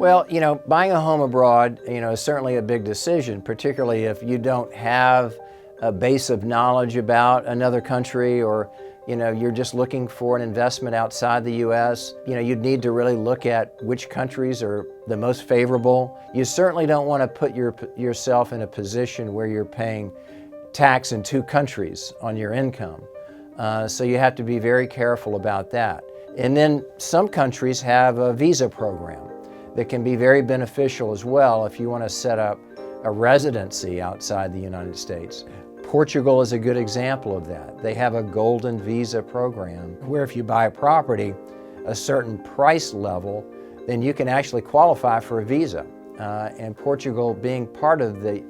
Well, buying a home abroad, is certainly a big decision, particularly if you don't have a base of knowledge about another country, or, you're just looking for an investment outside the U.S. You'd need to really look at which countries are the most favorable. You certainly don't want to put yourself in a position where you're paying tax in two countries on your income. So you have to be very careful about that. And then some countries have a visa program that can be very beneficial as well if you want to set up a residency outside the United States. Portugal is a good example of that. They have a golden visa program where if you buy a property a certain price level, then you can actually qualify for a visa. And Portugal, being part of the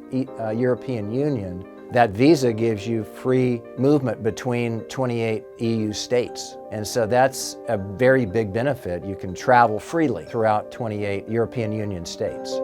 European Union, that visa gives you free movement between 28 EU states. And so that's a very big benefit. You can travel freely throughout 28 European Union states.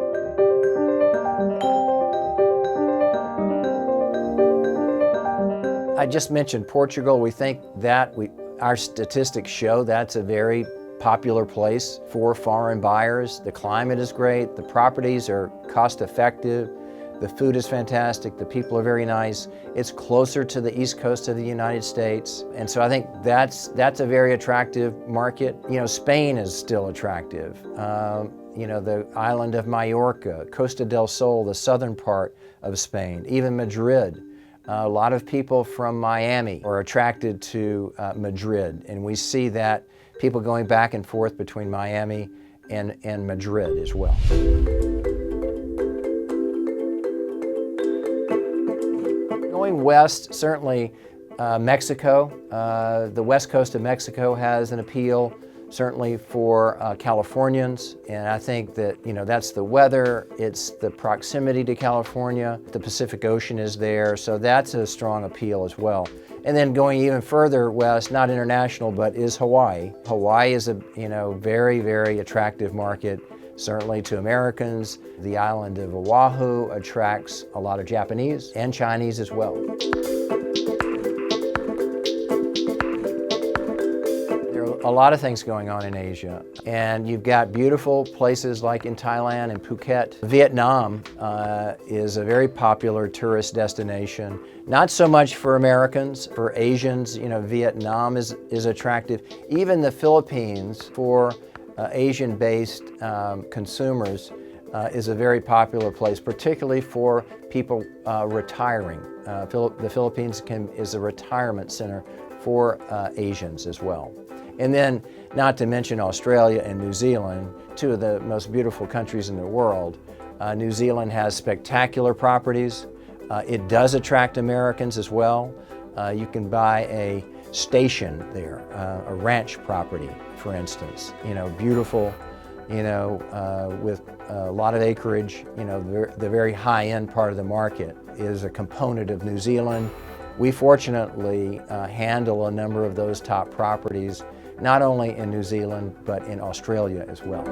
I just mentioned Portugal. We think that our statistics show that's a very popular place for foreign buyers. The climate is great, the properties are cost effective, the food is fantastic, the people are very nice. It's closer to the east coast of the United States. And so I think that's a very attractive market. Spain is still attractive. The island of Mallorca, Costa del Sol, the southern part of Spain, even Madrid. A lot of people from Miami are attracted to Madrid, and we see that people going back and forth between Miami and Madrid as well. Going west, certainly Mexico. The west coast of Mexico has an appeal, certainly for Californians, and I think that that's the weather, it's the proximity to California, the Pacific Ocean is there, so that's a strong appeal as well. And then going even further west, not international, but is Hawaii. Hawaii is a very, very attractive market, certainly to Americans. The island of Oahu attracts a lot of Japanese and Chinese as well. A lot of things going on in Asia, and you've got beautiful places like in Thailand and Phuket. Vietnam is a very popular tourist destination, not so much for Americans. For Asians, Vietnam is attractive. Even the Philippines, for Asian-based consumers, is a very popular place, particularly for people retiring. The Philippines is a retirement center for Asians as well. And then, not to mention Australia and New Zealand, two of the most beautiful countries in the world. New Zealand has spectacular properties. It does attract Americans as well. You can buy a station there, a ranch property, for instance. Beautiful, with a lot of acreage. The very high-end part of the market is a component of New Zealand. We fortunately handle a number of those top properties, not only in New Zealand, but in Australia as well.